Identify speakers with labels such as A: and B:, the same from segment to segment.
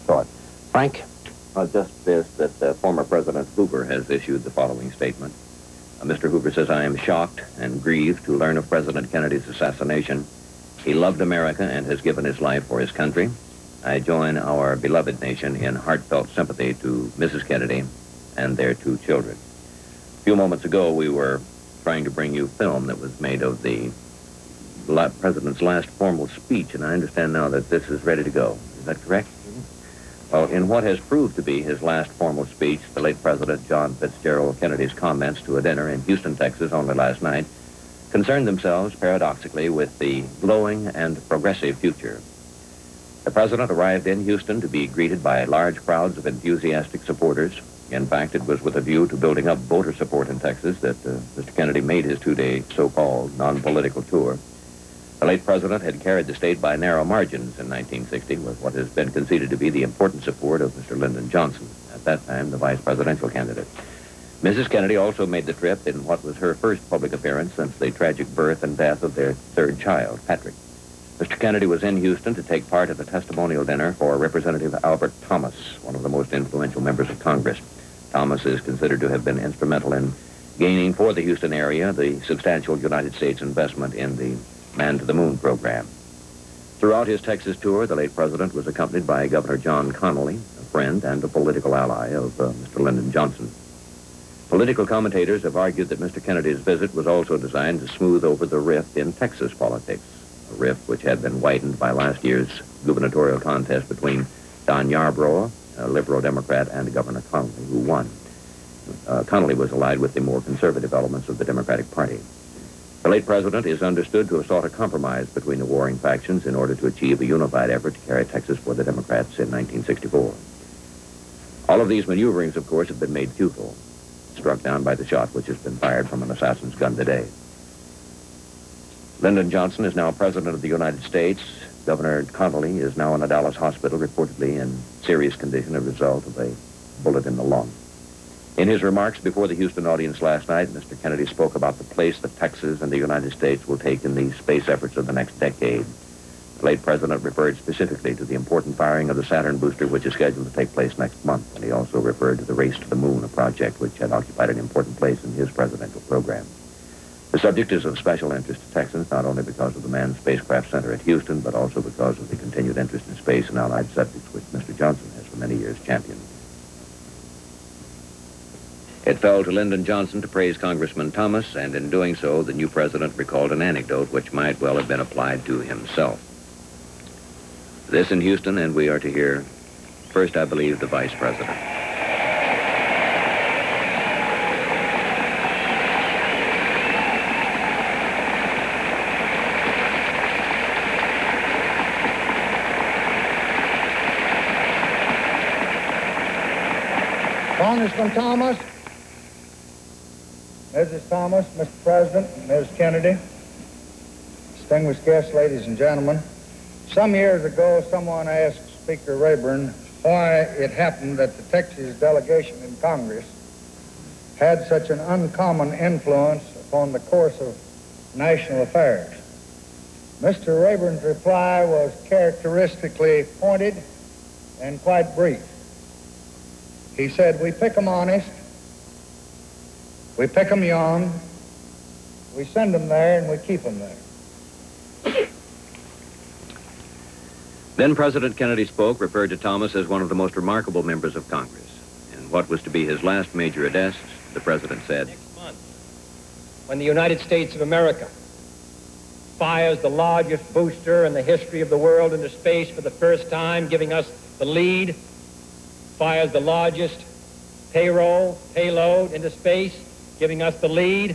A: thought. Frank?
B: Just this, that former President Hoover has issued the following statement. Mr. Hoover says, I am shocked and grieved to learn of President Kennedy's assassination. He loved America and has given his life for his country. I join our beloved nation in heartfelt sympathy to Mrs. Kennedy and their 2 children. A few moments ago, we were trying to bring you film that was made of the President's last formal speech, and I understand now that this is ready to go. Is that correct? Well, in what has proved to be his last formal speech, the late President John Fitzgerald Kennedy's comments to a dinner in Houston, Texas, only last night, concerned themselves, paradoxically, with the glowing and progressive future. The President arrived in Houston to be greeted by large crowds of enthusiastic supporters. In fact, it was with a view to building up voter support in Texas that Mr. Kennedy made his 2-day so-called non-political tour. The late President had carried the state by narrow margins in 1960 with what has been conceded to be the important support of Mr. Lyndon Johnson, at that time the vice presidential candidate. Mrs. Kennedy also made the trip in what was her first public appearance since the tragic birth and death of their 3rd child, Patrick. Mr. Kennedy was in Houston to take part in the testimonial dinner for Representative Albert Thomas, one of the most influential members of Congress. Thomas is considered to have been instrumental in gaining for the Houston area the substantial United States investment in the Man to the Moon program. Throughout his Texas tour, the late President was accompanied by Governor John Connally, a friend and a political ally of Mr. Lyndon Johnson. Political commentators have argued that Mr. Kennedy's visit was also designed to smooth over the rift in Texas politics, a rift which had been whitened by last year's gubernatorial contest between Don Yarborough, a liberal Democrat, and Governor Connally, who won. Connally was allied with the more conservative elements of the Democratic Party. The late President is understood to have sought a compromise between the warring factions in order to achieve a unified effort to carry Texas for the Democrats in 1964. All of these maneuverings, of course, have been made futile, struck down by the shot which has been fired from an assassin's gun today. Lyndon Johnson is now President of the United States. Governor Connally is now in a Dallas hospital, reportedly in serious condition as a result of a bullet in the lung. In his remarks before the Houston audience last night, Mr. Kennedy spoke about the place that Texas and the United States will take in the space efforts of the next decade. The late President referred specifically to the important firing of the Saturn booster, which is scheduled to take place next month, and he also referred to the Race to the Moon, a project which had occupied an important place in his presidential program. The subject is of special interest to Texans, not only because of the Manned Spacecraft Center at Houston, but also because of the continued interest in space and allied subjects which Mr. Johnson has for many years championed. It fell to Lyndon Johnson to praise Congressman Thomas, and in doing so, the new president recalled an anecdote which might well have been applied to himself. This in Houston, and we are to hear first, I believe, the Vice President.
C: Congressman Thomas, Mrs. Thomas, Mr. President, Ms. Kennedy, distinguished guests, ladies and gentlemen. Some years ago, someone asked Speaker Rayburn why it happened that the Texas delegation in Congress had such an uncommon influence upon the course of national affairs. Mr. Rayburn's reply was characteristically pointed and quite brief. He said, "We pick 'em honest, we pick 'em young, we send 'em there, and we keep 'em there."
B: Then President Kennedy spoke, referred to Thomas as one of the most remarkable members of Congress. In what was to be his last major address, the President said,
D: "Next month, when the United States of America fires the largest booster in the history of the world into space for the first time, giving us the lead, fires the largest payload into space, giving us the lead.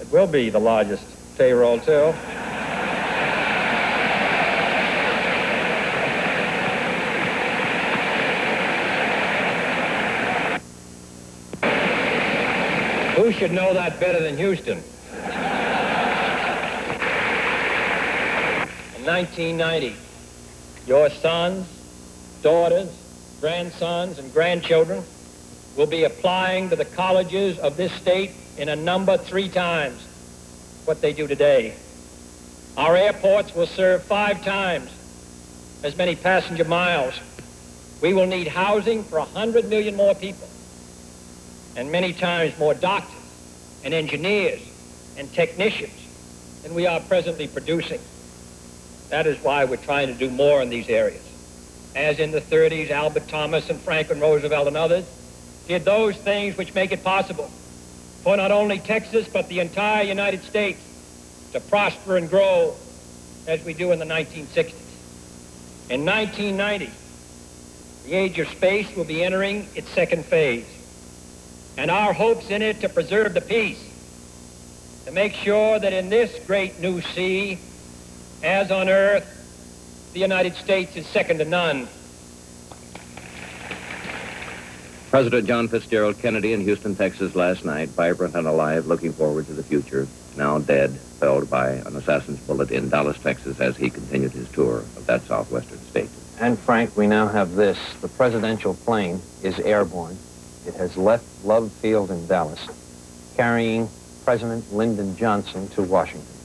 D: It will be the largest payroll, too. Who should know that better than Houston? In 1990, your sons, daughters, grandsons, and grandchildren will be applying to the colleges of this state in a number 3 times what they do today. Our airports will serve 5 times as many passenger miles. We will need housing for 100 million more people, and many times more doctors and engineers and technicians than we are presently producing. That is why we're trying to do more in these areas. As in the 30s, Albert Thomas and Franklin Roosevelt and others did those things which make it possible for not only Texas, but the entire United States to prosper and grow as we do in the 1960s. In 1990, the age of space will be entering its second phase, and our hopes in it to preserve the peace, to make sure that in this great new sea, as on Earth, the United States is second to none.
B: President John Fitzgerald Kennedy in Houston, Texas last night, vibrant and alive, looking forward to the future, now dead, felled by an assassin's bullet in Dallas, Texas, as he continued his tour of that southwestern state.
A: And Frank, we now have this. The presidential plane is airborne. It has left Love Field in Dallas, carrying President Lyndon Johnson to Washington.